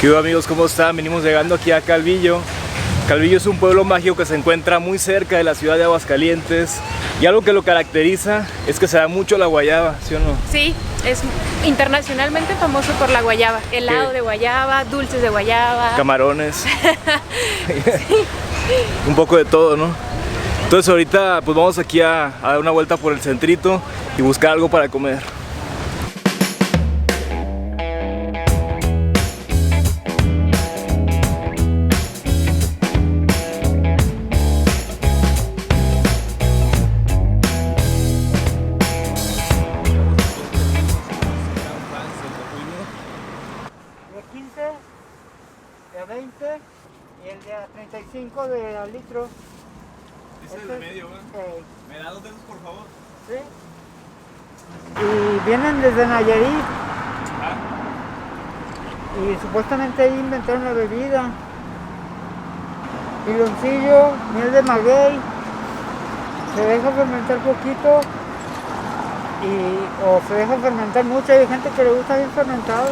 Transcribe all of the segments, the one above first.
¿Qué hubo, amigos? ¿Cómo están? Venimos llegando aquí a Calvillo. Calvillo es un pueblo mágico que se encuentra muy cerca de la ciudad de Aguascalientes y algo que lo caracteriza es que se da mucho la guayaba, ¿sí o no? Sí, es internacionalmente famoso por la guayaba, helado de guayaba, dulces de guayaba, Camarones, un poco de todo, ¿no? Entonces ahorita pues vamos aquí a dar una vuelta por el centrito y buscar algo para comer. De 20 y el de 35 de al litro. Ese es el medio, ¿verdad? ¿Me da 2 de esos, por favor? Sí. Y vienen desde Nayarit. Y supuestamente ahí inventaron la bebida. Piloncillo, miel de maguey. Se deja fermentar poquito. O se deja fermentar mucho. Hay gente que le gusta bien fermentado.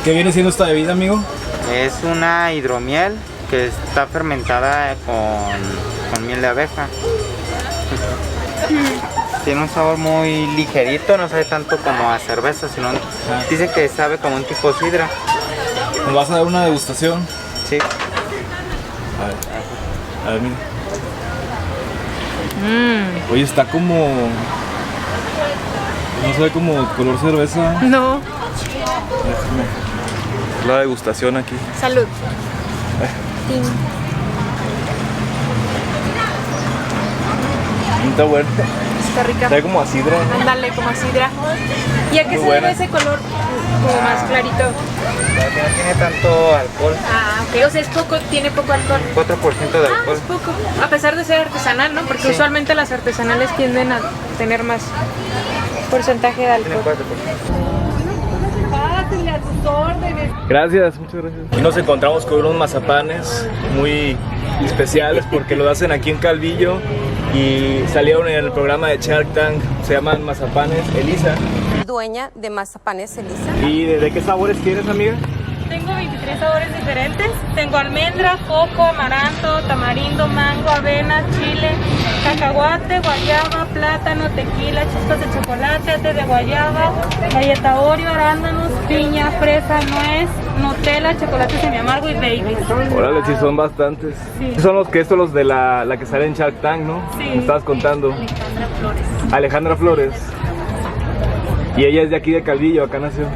¿Qué viene siendo esta bebida, amigo? Es una hidromiel que está fermentada con miel de abeja. Tiene un sabor muy ligerito, no sabe tanto como a cerveza, sino dice que sabe como un tipo sidra. ¿Nos vas a dar una degustación? Sí. A ver, mira. Oye, está como... no sabe como color cerveza. no, Déjame. La degustación aquí. salud. Está bueno. Está rica. Sabe como a sidra. Ándale, como a sidra. ¿Y a qué Muy se buena. debe ese color como más clarito? Que no tiene tanto alcohol, Ah, ok, o sea, es poco, tiene poco alcohol. 4% de Ah, alcohol. es poco. A pesar de ser artesanal, ¿no? Porque Sí. usualmente las artesanales tienden a tener más porcentaje de Tiene alcohol. 4%. Pásale a tus órdenes. Gracias, muchas gracias. Y nos encontramos con unos mazapanes muy especiales porque los hacen aquí en Calvillo y salieron en el programa de Shark Tank. Se llaman mazapanes Elisa. Dueña de Mazapanes Elisa. ¿Y de qué sabores tienes, amiga? Tengo 23 sabores diferentes. Tengo almendra, coco, amaranto, tamarindo, mango, avena, chile, cacahuate, guayaba, plátano, tequila, chispas de chocolate, té de guayaba, galleta Oreo, arándanos, piña, fresa, nuez, Nutella, chocolate semi-amargo y Baileys. Órale, sí son bastantes. Sí. Son los que estos, los de la que sale en Shark Tank, ¿no? Sí. Me estabas contando. Alejandra Flores. Alejandra Flores. Y ella es de aquí de Calvillo, acá nació.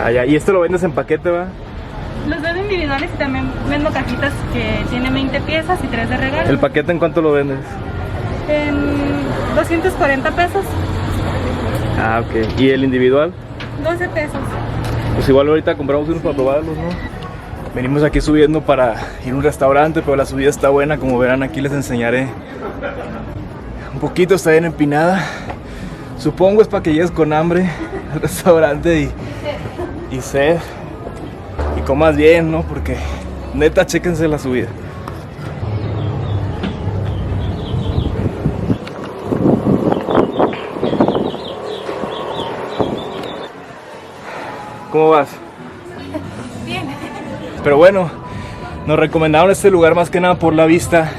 Allá. Y esto lo vendes en paquete, ¿va? Los vendo individuales y también vendo cajitas que tienen 20 piezas y 3 de regalo. ¿El paquete en cuánto lo vendes? En 240 pesos, Ah, ok. ¿Y el individual? 12 pesos. Pues igual ahorita compramos unos para probarlos, ¿no? Venimos aquí subiendo para ir a un restaurante, pero la subida está buena, como verán aquí les enseñaré. Un poquito, está bien empinada. Supongo es para que llegues con hambre al restaurante y sed. Y comas bien, ¿no? Porque neta, chéquense la subida. ¿Cómo vas? Bien. Pero bueno, nos recomendaron este lugar más que nada por la vista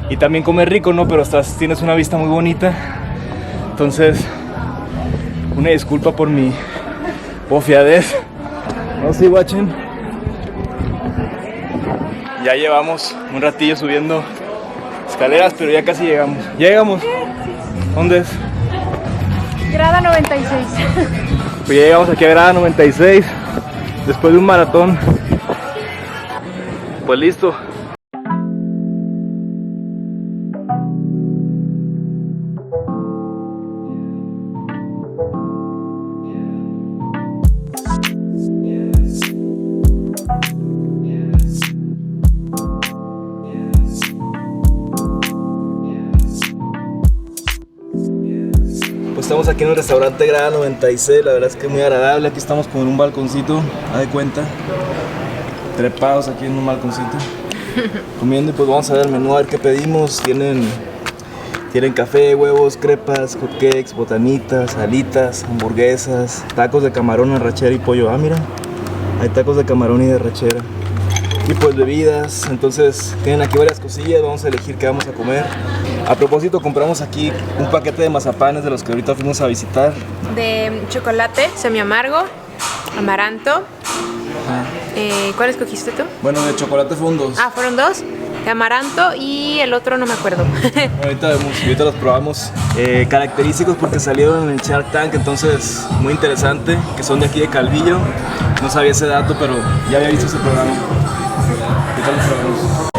y también comer rico, ¿no? Pero tienes una vista muy bonita. Entonces, una disculpa por mi bofiadez. No sé, guachen. Ya llevamos un ratillo subiendo escaleras, pero ya casi llegamos. ¿Ya llegamos? ¿Dónde es? Grada 96. Pues ya llegamos aquí a Grada 96 después de un maratón. Pues listo. Estamos aquí en el restaurante Grada 96, la verdad es que es muy agradable. Aquí estamos con un balconcito, haz de cuenta, trepados aquí en un balconcito, comiendo. Y pues vamos a ver el menú, a ver qué pedimos. Tienen café, huevos, crepas, hotcakes, botanitas, alitas, hamburguesas, tacos de camarón, arrachera y pollo. Ah, mira, hay tacos de camarón y de arrachera. Y pues bebidas, entonces tienen aquí varias cosillas, vamos a elegir qué vamos a comer. A propósito, compramos aquí un paquete de mazapanes de los que ahorita fuimos a visitar. De chocolate, semi amargo, amaranto. ¿Cuál escogiste tú? Bueno, de chocolate fueron 2. Ah, fueron 2. De amaranto y el otro no me acuerdo. Ahorita vemos, ahorita los probamos. Característicos porque salieron en el Shark Tank, entonces muy interesante, que son de aquí de Calvillo. No sabía ese dato, pero ya había visto ese programa. Ahorita los probamos.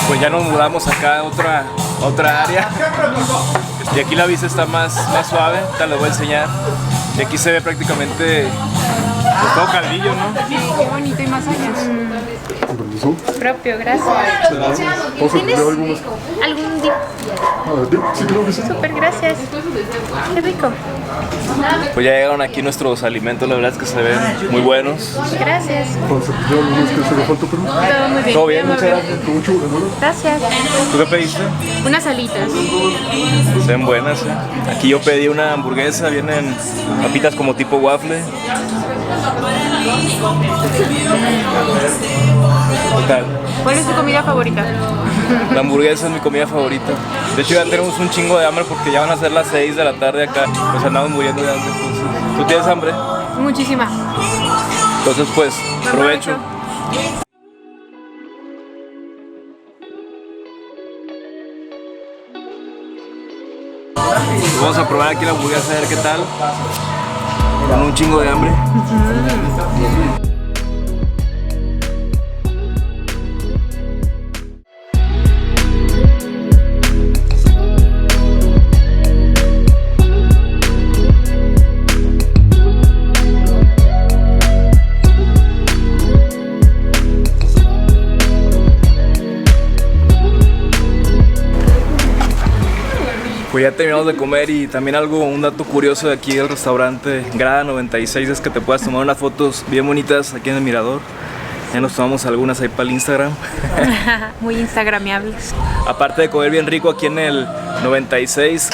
Pues ya nos mudamos acá a otra área. Y aquí la vista está más suave, te lo voy a enseñar. Y aquí se ve prácticamente pues, todo Calvillo, ¿no? Sí, qué bonito y más allá. Propio, gracias. ¿Tienes algún dip? Sí, creo que sí. Súper, gracias. Qué rico. Pues ya llegaron aquí nuestros alimentos, la verdad es que se ven muy buenos. Gracias. ¿Yo algunos que se le falta, pero? Todo muy bien. Todo bien, muchas gracias. Con mucho gusto, ¿no? Gracias. ¿Tú qué pediste? Unas alitas. Se ven buenas, ¿eh? Aquí yo pedí una hamburguesa, vienen papitas como tipo waffle. ¿Qué tal? ¿Cuál es tu comida favorita? La hamburguesa es mi comida favorita. De hecho ya tenemos un chingo de hambre porque ya van a ser las 6 de la tarde acá. Nos andamos muriendo de hambre. Entonces. ¿Tú tienes hambre? Muchísima. Entonces pues, provecho. Vamos a probar aquí la hamburguesa a ver qué tal. Con un chingo de hambre. Pues ya terminamos de comer y también un dato curioso de aquí del restaurante Grada 96 es que te puedas tomar unas fotos bien bonitas aquí en el mirador. Ya nos tomamos algunas ahí para el Instagram. Muy instagramiables. Aparte de comer bien rico aquí en el 96,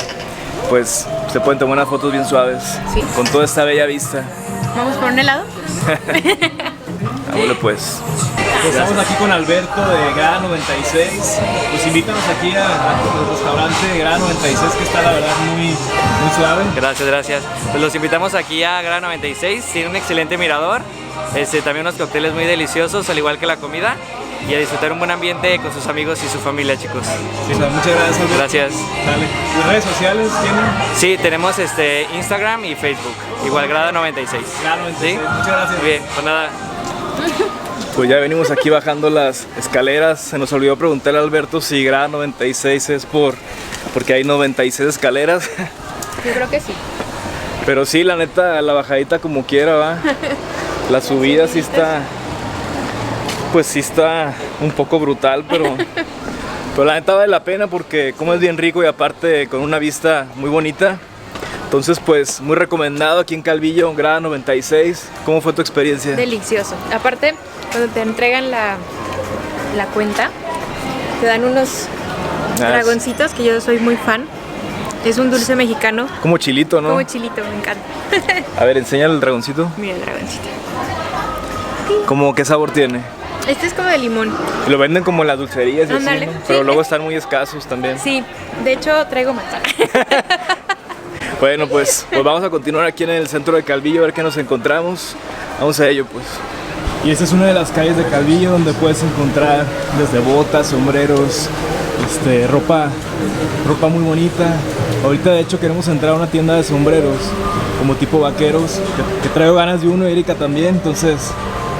pues se pueden tomar unas fotos bien suaves. Sí. Con toda esta bella vista. ¿Vamos por un helado? Bueno, pues estamos aquí con Alberto de Grada 96. Pues invítanos aquí al restaurante Grada 96 que está la verdad muy suave. Gracias. Pues los invitamos aquí a Grada 96, tiene un excelente mirador, también unos cócteles muy deliciosos, al igual que la comida, y a disfrutar un buen ambiente con sus amigos y su familia, chicos. Sí, muchas gracias, Alberto. Gracias. Dale. ¿Tus redes sociales tienen? Sí, tenemos Instagram y Facebook, igual Grada 96. Grada 96, ¿Sí? muchas gracias. Muy bien, pues nada. Pues ya venimos aquí bajando las escaleras. Se nos olvidó preguntarle a Alberto si Grada 96 es porque hay 96 escaleras. Yo creo que sí. Pero sí, la neta, la bajadita como quiera, va. La subida sí está, pues sí está un poco brutal, pero la neta vale la pena porque como es bien rico y aparte con una vista muy bonita. Entonces pues muy recomendado aquí en Calvillo, Grada 96. ¿Cómo fue tu experiencia? Delicioso. Aparte, cuando te entregan la cuenta, te dan unos dragoncitos que yo soy muy fan. Es un dulce mexicano. Como chilito, ¿no? Como chilito, me encanta. A ver, enséñale el dragoncito. Mira el dragoncito. ¿Cómo qué sabor tiene? Este es como de limón. Lo venden como en las dulcerías y así, Ándale, ¿no? sí. Pero luego están muy escasos también. Sí, de hecho traigo manzana. Bueno, pues vamos a continuar aquí en el centro de Calvillo a ver qué nos encontramos. Vamos a ello, pues. Y esta es una de las calles de Calvillo donde puedes encontrar desde botas, sombreros, ropa muy bonita. Ahorita de hecho queremos entrar a una tienda de sombreros como tipo vaqueros, que traigo ganas de uno, Erika también, entonces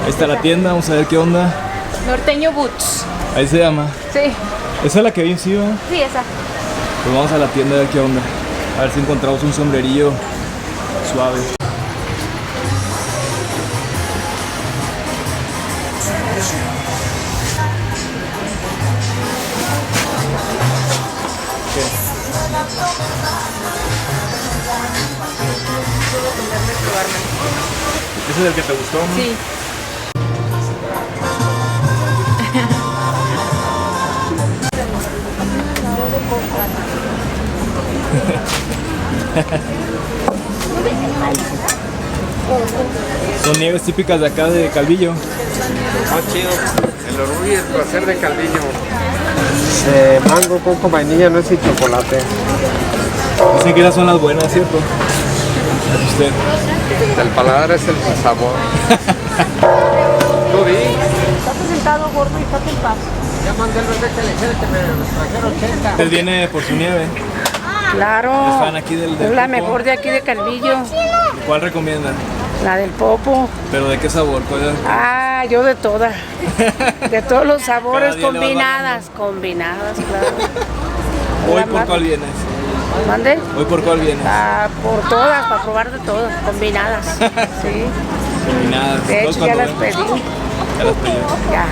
ahí está la tienda, vamos a ver qué onda. Norteño Boots. Ahí se llama. Sí. Esa es la que vi encima. Sí, esa. Pues vamos a la tienda a ver qué onda. A ver si encontramos un sombrerillo suave. comerlo y probármelo. ¿Ese es el que te gustó? ¿No? Sí. Son nieves típicas de acá de Calvillo. chido. El orgullo y el placer de Calvillo. Mango, coco, vainilla, nuez y chocolate. Dicen que esas son las buenas, ¿cierto? Usted. El paladar es el sabor. Tú di. Está sentado gordo y está sentado. Ya mandé el verde que me trajeron 80. Usted viene por su nieve. Claro. ¿Es fan aquí del Es la Popo? mejor de aquí de Calvillo. ¿Cuál recomiendan? La del Popo. ¿Pero de qué sabor? ¿Cuál? Ah, yo de todas. De todos los sabores Cada día le vas combinadas. Combinadas, claro. ¿Hoy La por más- cuál vienes? ¿Mande? ¿Hoy por cuál vienes? Ah, por todas, para probar de todas, combinadas. Sí. Combinadas. De ¿Todos hecho, ya cuánto las ven? pedí. Ya las pedí. Ya.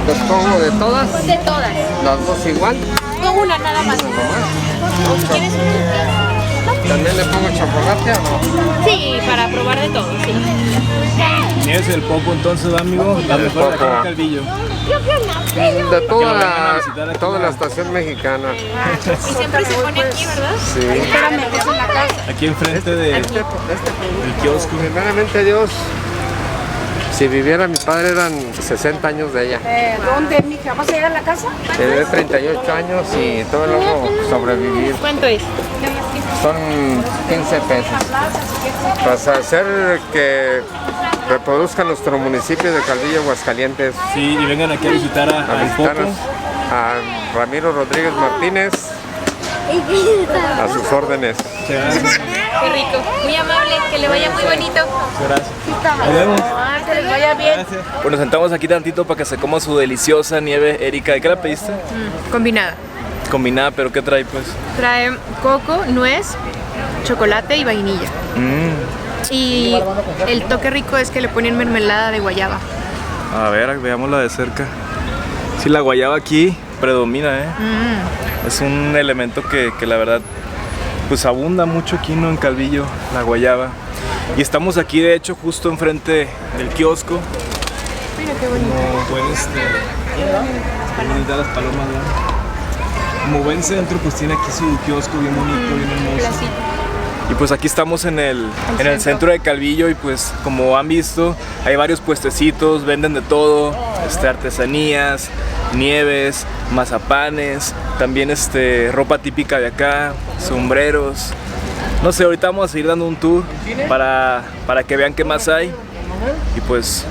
¿Los pongo de todas? De todas. ¿Las dos igual? No, una nada más. ¿Quieres ¿También le pongo chocolate o no? Sí, para probar de todo, sí. Nieves del Popo, entonces, amigo. La mejor de acá Popo. en Calvillo. De toda la estación mexicana. Y siempre se pone aquí, ¿verdad? Sí. Espérame, que es en la casa. Aquí enfrente del kiosco. Primeramente Dios, si viviera mi padre eran 60 años de ella. ¿Dónde, mija? ¿Vas a ir a la casa? Tiene 38 años y todo el logro sobrevivir. ¿Cuánto es? Son 15 pesos. Para hacer que reproduzca nuestro municipio de Calvillo, Aguascalientes, Sí, y vengan aquí a visitar a al Popo. visitarnos a Ramiro Rodríguez Martínez, a sus órdenes. Muchas gracias. Qué rico. Muy amable, que le vaya muy bonito. Gracias. Nos vemos. Ah, que les vaya bien. Gracias. Bueno, nos sentamos aquí tantito para que se coma su deliciosa nieve. Erika, ¿de qué la pediste? Combinada. Combinada, pero ¿qué trae pues? Trae coco, nuez, chocolate y vainilla. Y el toque rico es que le ponen mermelada de guayaba. A ver, veámosla de cerca. Sí, la guayaba aquí predomina, ¿eh? Es un elemento que la verdad pues abunda mucho aquí, ¿no? En Calvillo, la guayaba. Y estamos aquí de hecho justo enfrente del kiosco. Mira qué bonito. Como buen qué bonitas las palomas, ¿no? Como buen centro pues tiene aquí su kiosco bien bonito, bien hermoso. Placito. Y pues aquí estamos en el centro de Calvillo y pues como han visto hay varios puestecitos, venden de todo, artesanías, nieves, mazapanes, también ropa típica de acá, sombreros. No sé, ahorita vamos a seguir dando un tour para que vean qué más hay y pues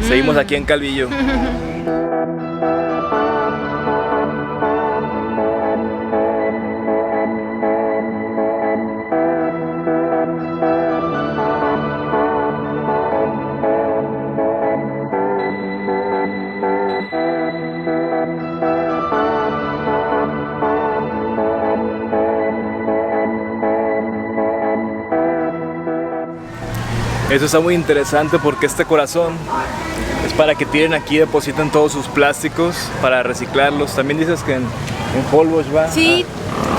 seguimos aquí en Calvillo. Eso está muy interesante porque este corazón es para que tiren aquí, depositen todos sus plásticos para reciclarlos. También dices que en polvos va. Sí,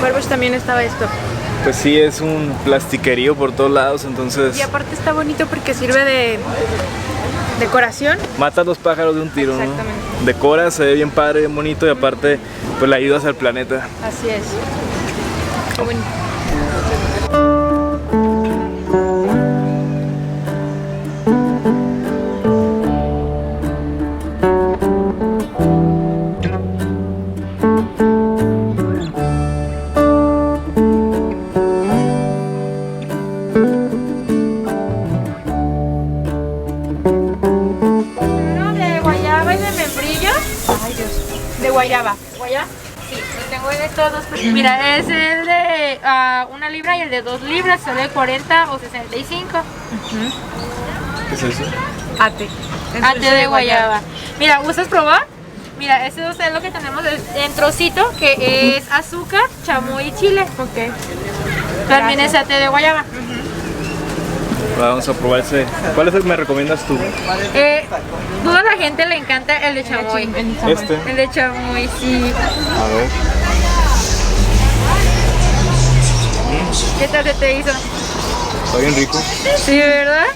Barbosh también estaba esto. Pues sí, es un plastiquerío por todos lados, entonces Y aparte está bonito porque sirve de decoración. mata a los pájaros de un tiro, ¿no? Exactamente. Decora, se ve bien padre, bien bonito y aparte pues le ayudas al planeta. Así es. Qué bonito. De guayaba y de membrillo. Ay, Dios. De guayaba. ¿Guayaba? Sí, lo tengo de estos dos. Mira, es el de 1 libra y el de 2 libras, sale 40 o 65. ¿Qué es eso? Ate. Ate de guayaba. Mira, ¿gustas probar? Mira, eso es lo que tenemos en trocito, que es azúcar, chamoy y chile. Ok. También es ate de guayaba. Vamos a probar ese. ¿Cuál es el que me recomiendas tú? Toda la gente le encanta el de chamoy. El de chamoy, sí. A ver. ¿Qué tal se te hizo? Está bien rico. Sí, ¿verdad?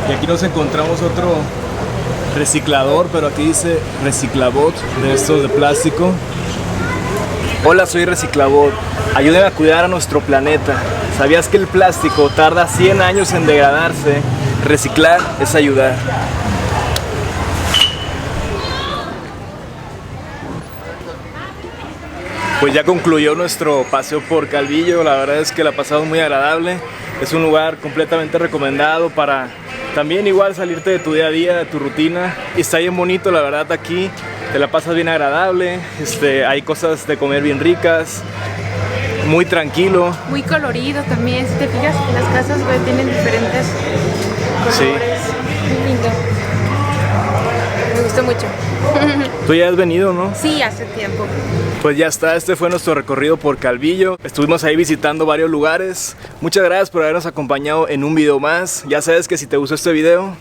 Y aquí nos encontramos otro reciclador, pero aquí dice Reciclabot, de estos de plástico. Hola, soy Reciclabot. Ayúdenme a cuidar a nuestro planeta. ¿Sabías que el plástico tarda 100 años en degradarse? Reciclar es ayudar. Pues ya concluyó nuestro paseo por Calvillo. La verdad es que la pasamos muy agradable. Es un lugar completamente recomendado para también igual salirte de tu día a día, de tu rutina. Y está bien bonito, la verdad, aquí te la pasas bien agradable. Hay cosas de comer bien ricas, muy tranquilo. Muy colorido también, si te fijas, las casas tienen diferentes colores. Sí. Muy lindo. Me gustó mucho. Tú ya has venido, ¿no? Sí, hace tiempo. Pues ya está, este fue nuestro recorrido por Calvillo. Estuvimos ahí visitando varios lugares. Muchas gracias por habernos acompañado en un video más. Ya sabes que si te gustó este video,